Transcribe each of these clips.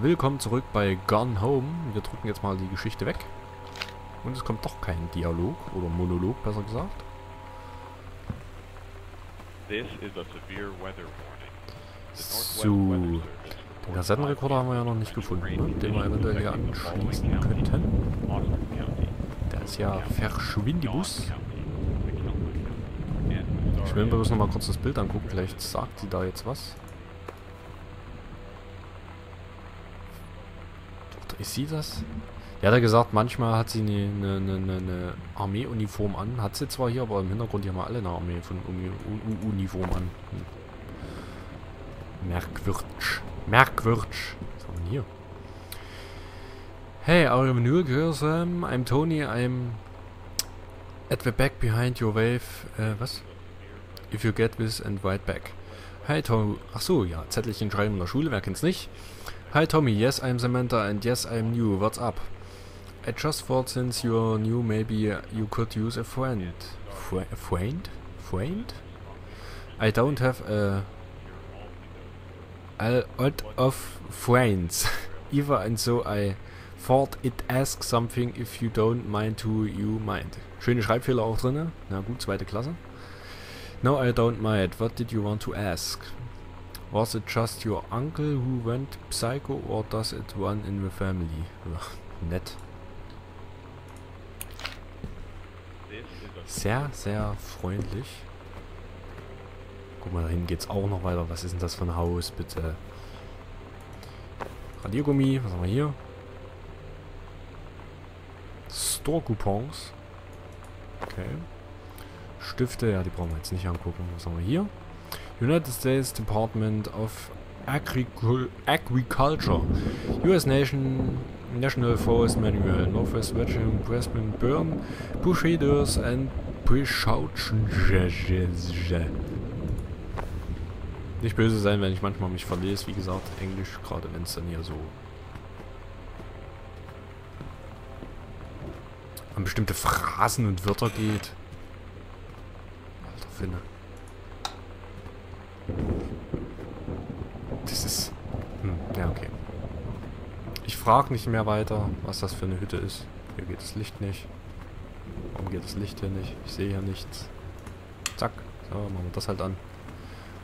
willkommen zurück bei Gone Home. Wir drücken jetzt mal die Geschichte weg. Und es kommt doch kein Dialog oder Monolog, besser gesagt. So, den Kassettenrekorder haben wir ja noch nicht gefunden, ne? Den wir eventuell hier anschließen könnten. Der ist ja verschwindibus. Ich will mir bloß noch mal kurz das Bild angucken, vielleicht sagt sie da jetzt was. Oder ist sie das? Ja, hat er gesagt, manchmal hat sie eine Armeeuniform an. Hat sie zwar hier, aber im Hintergrund hier haben wir alle eine Armee von Uniform an. Merkwürdig. Merkwürdig. Was haben wir hier? Hey, are you new girls? I'm Tony, I'm at the back behind your wave. Was? If you get this and write back. Hi Tommy. Ach so, ja, Zettelchen schreiben in der Schule, wer kennt's nicht? Hi Tommy, yes I'm Samantha and yes I'm new. What's up? I just thought since you're new maybe you could use a friend. Friend? Friend? I don't have a lot of friends. Either, and so I thought it ask something if you don't mind to you mind. Schöne Schreibfehler auch drin. Na gut, zweite Klasse. No, I don't mind. What did you want to ask? Was it just your uncle who went psycho or does it run in the family? Ach, nett. Sehr, sehr freundlich. Guck mal, dahin geht's auch noch weiter. Was ist denn das für ein Haus, bitte? Radiergummi, was haben wir hier? Store-Coupons. Okay. Stifte, ja, die brauchen wir jetzt nicht angucken. Was haben wir hier? United States Department of Agriculture. US National Forest Manual. Northwest Virginia, Pressman, Burn, Bushaders and Bushauchen. Nicht böse sein, wenn ich manchmal mich verlese. Wie gesagt, Englisch, gerade wenn es dann hier so an bestimmte Phrasen und Wörter geht. Alter Finne. Das ist... ja, okay. Ich frage nicht mehr weiter, was das für eine Hütte ist. Hier geht das Licht nicht. Warum geht das Licht hier nicht? Ich sehe hier nichts. Zack. So, machen wir das halt an.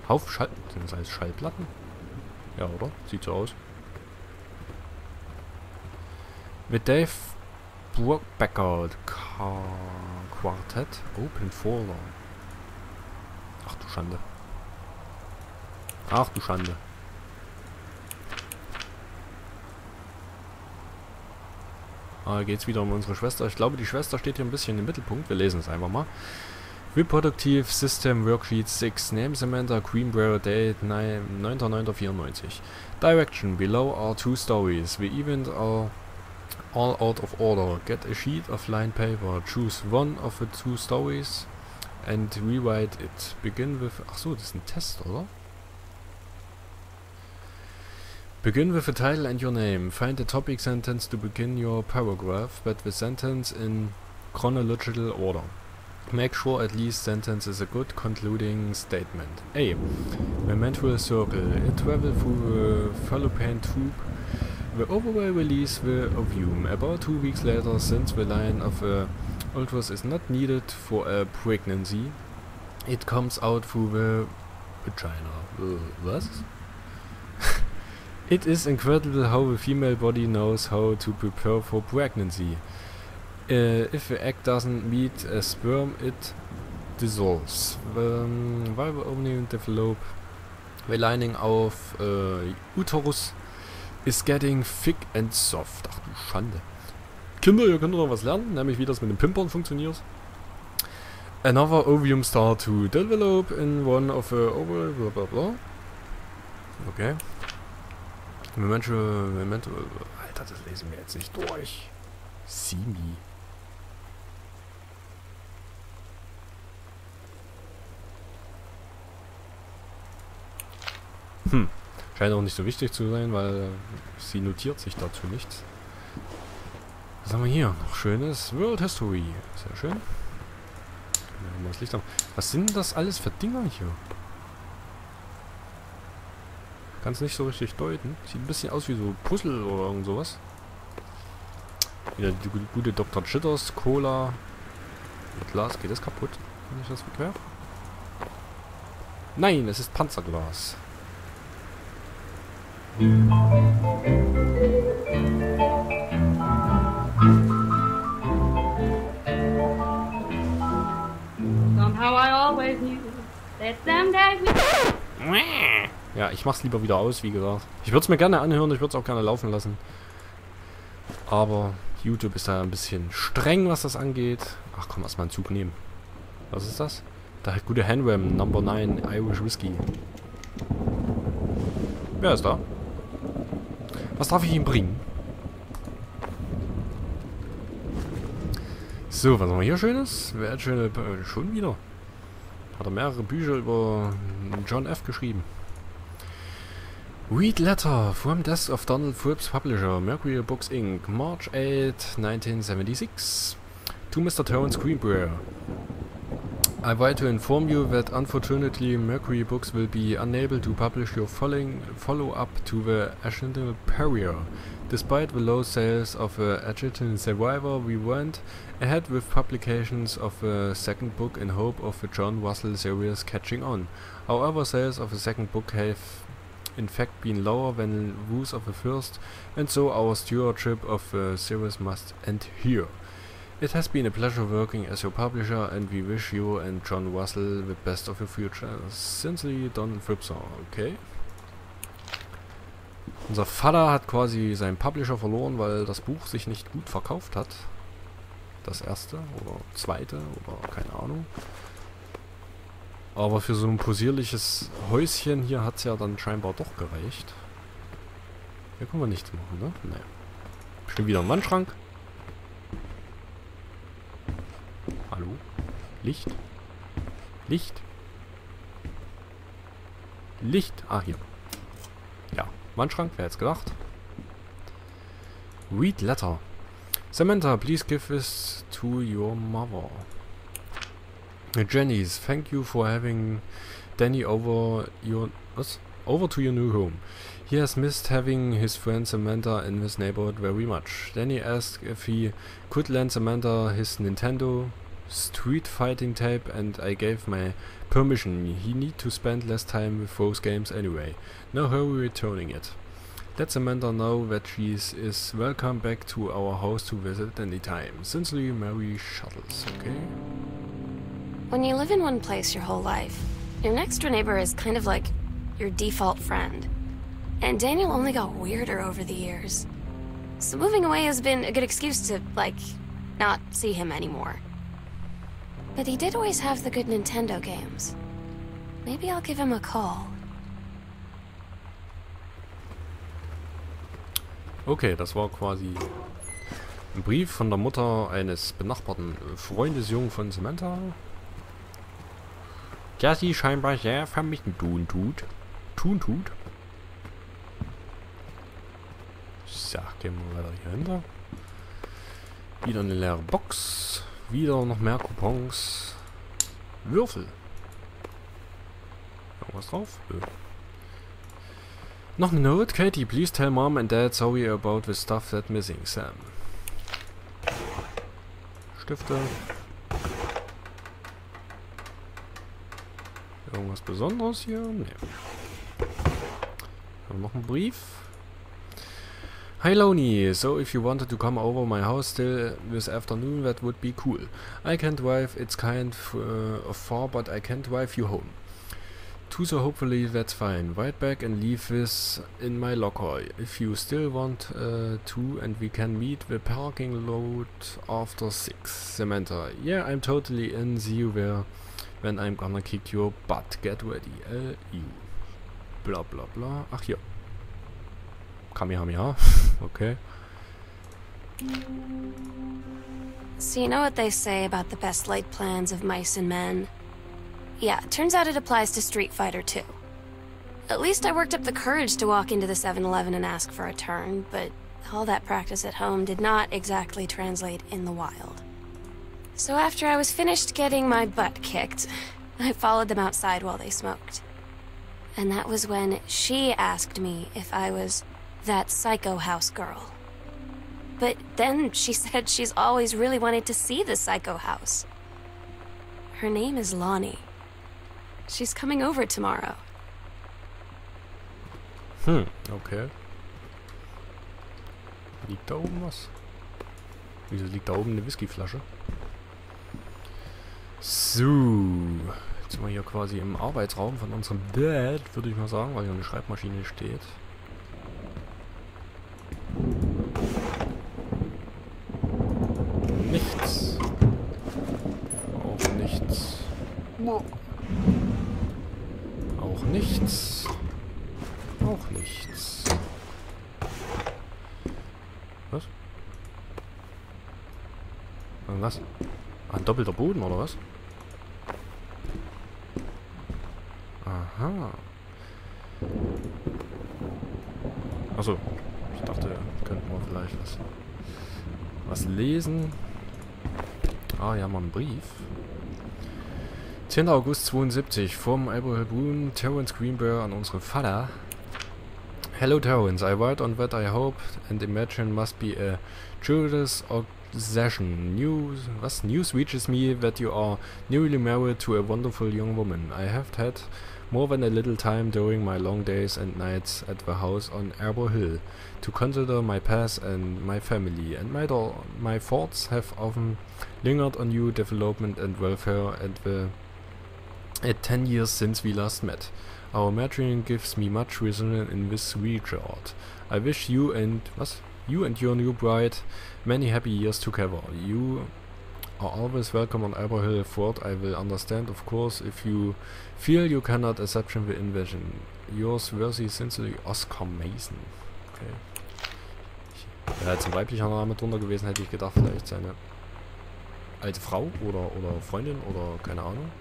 Sind das alles Schallplatten? Ja, oder? Sieht so aus. Mit Dave Brookbacker Quartett. Open Folder. Ach du Schande. Ach du Schande. Ah, geht's wieder um unsere Schwester. Ich glaube, die Schwester steht hier ein bisschen im Mittelpunkt. Wir lesen es einfach mal. Reproductive System Worksheet 6. Name Samantha Greenbrier Date 9.9.94. Direction. Below are two stories. The events are all out of order. Get a sheet of lined paper. Choose one of the two stories and rewrite it. Begin with... Ach so, das ist ein Test, oder? Begin with the title and your name. Find the topic sentence to begin your paragraph, but the sentence in chronological order. Make sure at least sentence is a good concluding statement. A. The mental circle. It travels through the fallopian tube. The ovary release the ovum. About 2 weeks later, since the line of the uterus is not needed for a pregnancy, it comes out through the vagina. Was? It is incredible how the female body knows how to prepare for pregnancy. If the egg doesn't meet a sperm, it dissolves. While the ovum develop, the lining of uterus is getting thick and soft. Ach du Schande. Kinder, ihr könnt noch was lernen, nämlich wie das mit dem Pimpern funktioniert. Another ovum start to develop in one of the ovaries, bla bla bla. Okay. Moment, Alter, das lesen wir jetzt nicht durch. Simi. Scheint auch nicht so wichtig zu sein, weil sie notiert sich dazu nichts. Was haben wir hier? Noch schönes World History. Sehr schön. Das Licht haben. Was sind das alles für Dinger hier? Kann es nicht so richtig deuten. Sieht ein bisschen aus wie so Puzzle oder irgend sowas. Wieder die gute Dr. Jitters Cola. Mit Glas. Geht das kaputt, wenn ich das wegwerfe? Nein, es ist Panzerglas. Somehow I always knew that someday we... Ja, ich mach's lieber wieder aus, wie gesagt. Ich würde es mir gerne anhören, ich würde es auch gerne laufen lassen. Aber YouTube ist da ein bisschen streng, was das angeht. Ach komm, erstmal einen Zug nehmen. Was ist das? Da hat gute Handram, Number 9, Irish Whiskey. Wer ist da? Was darf ich ihm bringen? So, was haben wir hier Schönes? Wer hat schöne... schon wieder? Hat er mehrere Bücher über John F. geschrieben. Read Letter from Desk of Donald Thorpe's Publisher, Mercury Books Inc., March 8, 1976. To Mr. Terence Greenbrier. I write to inform you that unfortunately Mercury Books will be unable to publish your follow-up to the Ascendant Perrier. Despite the low sales of the Adjutant Survivor, we went ahead with publications of the second book in hope of the John Russell series catching on. However, sales of the second book have in fact been lower than those of the first, and so our stewardship of the series must end here. It has been a pleasure working as your publisher, and we wish you and John Russell the best of your future. Sincerely, Donald Thorpe. Okay. Unser Vater hat quasi seinen Publisher verloren, weil das Buch sich nicht gut verkauft hat. Das erste oder zweite oder keine Ahnung. Aber für so ein posierliches Häuschen hier hat es ja dann scheinbar doch gereicht. Hier können wir nichts machen, ne? Nee. Bestimmt wieder ein Wandschrank. Hallo? Licht? Licht? Licht? Ah, hier. Ja, Wandschrank, wer hätte es gedacht? Read letter. Samantha, please give this to your mother. Janice, thank you for having Danny over to your new home. He has missed having his friend Samantha in his neighborhood very much. Danny asked if he could lend Samantha his Nintendo Street Fighting tape, and I gave my permission. He need to spend less time with those games anyway. No hurry returning it. Let Samantha know that she is welcome back to our house to visit anytime. Sincerely, Mary Shuttles. Okay. When you live in one place your whole life, your next door neighbor is kind of like your default friend. And Daniel only got weirder over the years. So moving away has been a good excuse to, like, not see him anymore. But he did always have the good Nintendo games. Maybe I'll give him a call. Okay, das war quasi ein Brief von der Mutter eines benachbarten Freundesjungen von Samantha. Der sie scheinbar sehr vermissen tut. So, gehen wir weiter hier hinter. Wieder eine leere Box. Wieder noch mehr Coupons. Würfel. Irgendwas drauf? Noch eine Note. Katie, please tell Mom and Dad sorry about the stuff that's missing. Sam. Stifte. Irgendwas Besonderes hier? Nee. Noch ein Brief. Hi Loney, so if you wanted to come over my house still this afternoon, that would be cool. I can drive, it's kind of far, but I can drive you home. So hopefully that's fine. Write back and leave this in my locker if you still want to, and we can meet the parking lot after 6. Samantha, yeah, I'm totally in. See you there when I'm gonna kick your butt. Get ready. You. Bla bla bla. Ach hier. Kamehameha. Okay. So you know what they say about the best laid plans of mice and men? Yeah, turns out it applies to Street Fighter too. At least I worked up the courage to walk into the 7-Eleven and ask for a turn, but all that practice at home did not exactly translate in the wild. So after I was finished getting my butt kicked, I followed them outside while they smoked. And that was when she asked me if I was that psycho house girl. But then she said she's always really wanted to see the psycho house. Her name is Lonnie. She's coming over tomorrow. Okay. Liegt da oben was? Wieso liegt da oben eine Whiskyflasche? So. Jetzt sind wir hier quasi im Arbeitsraum von unserem Dad, würde ich mal sagen, weil hier eine Schreibmaschine steht. Nichts. Auch nichts. Auch nichts. Auch nichts. Was? Was? Ein doppelter Boden, oder was? Aha. Achso. Ich dachte, könnten wir vielleicht was lesen. Ah, ja, mal einen Brief. 10. August 72 vom Abraham Terence Greenberg an unsere Vater. Hello Terence, I write on that I hope and imagine must be a Judas obsession. News reaches me that you are newly married to a wonderful young woman. I have had more than a little time during my long days and nights at the house on Arbor Hill to consider my past and my family, and my thoughts have often lingered on your development and welfare at 10 years since we last met. Our matching gives me much resonance in this regard. I wish you and your new bride many happy years together. You are always welcome on Arbor Hill Fort. I will understand, of course, if you feel you cannot accept the invasion. Yours very sincerely, Oscar Mason. Okay. Wäre jetzt ein weiblicher Name drunter gewesen, hätte ich gedacht, vielleicht seine alte Frau oder Freundin oder keine Ahnung.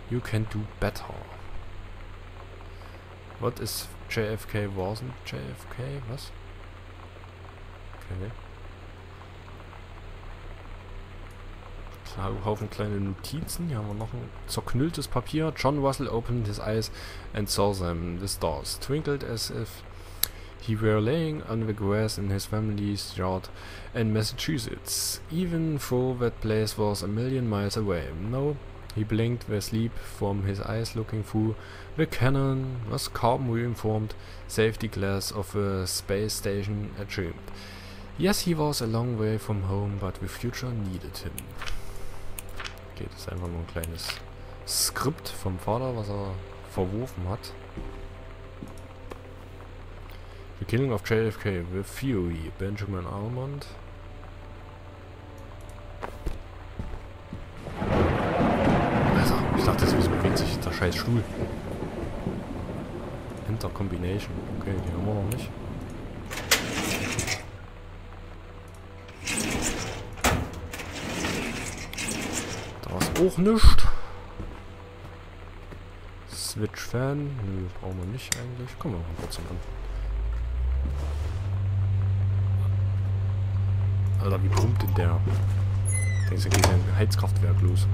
You can do better. What is JFK wasn't JFK? Was? Okay. Haufen kleine Notizen. Hier haben wir noch ein zerknülltes Papier. John Russell opened his eyes and saw them. The stars twinkled as if he were laying on the grass in his family's yard in Massachusetts, even though that place was a million miles away. No, he blinked the sleep from his eyes, looking through the cannon was carbon reinformed safety glass of a space station assumed. Yes, he was a long way from home, but the future needed him. Okay, das ist einfach nur ein kleines Skript vom Vater, was er verworfen hat. The Killing of JFK, The Fury, Benjamin Almond. Alter, ich dachte, wieso bewegt sich der scheiß Stuhl? Enter Combination. Okay, die haben wir noch nicht. Da ist auch nichts. Switch Fan. Nö, brauchen wir nicht eigentlich. Kommen wir mal kurz an. Alter, wie brummt denn der? Denkst du, geht ein Heizkraftwerk los?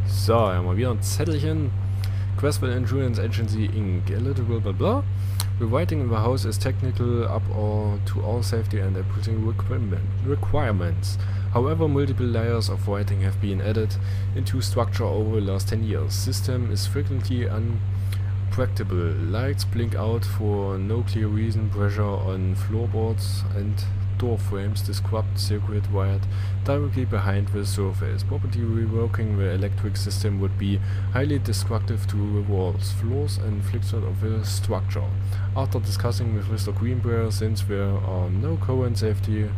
So, ja, mal wieder ein Zettelchen. Crestwell Insurance Agency Inc. Eligible blah blah. The writing in the house is technical up or to all safety and everything requirements. However, multiple layers of writing have been added into structure over the last 10 years. System is frequently unpracticable. Lights blink out for no clear reason. Pressure on floorboards and door frames described circuit wired directly behind the surface. Properly reworking the electric system would be highly destructive to the walls, floors and flexure of the structure. After discussing with Mr. Greenberg, since there are no current safety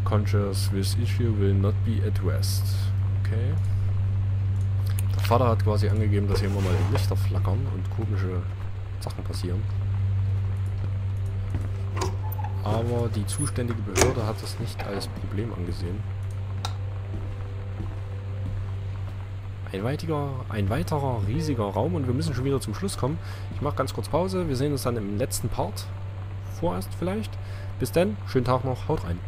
conscious, this issue will not be addressed. Okay. Der Vater hat quasi angegeben, dass hier immer mal die Lichter flackern und komische Sachen passieren. Aber die zuständige Behörde hat das nicht als Problem angesehen. Ein weiterer riesiger Raum und wir müssen schon wieder zum Schluss kommen. Ich mache ganz kurz Pause. Wir sehen uns dann im letzten Part. Vorerst vielleicht. Bis dann. Schönen Tag noch. Haut rein.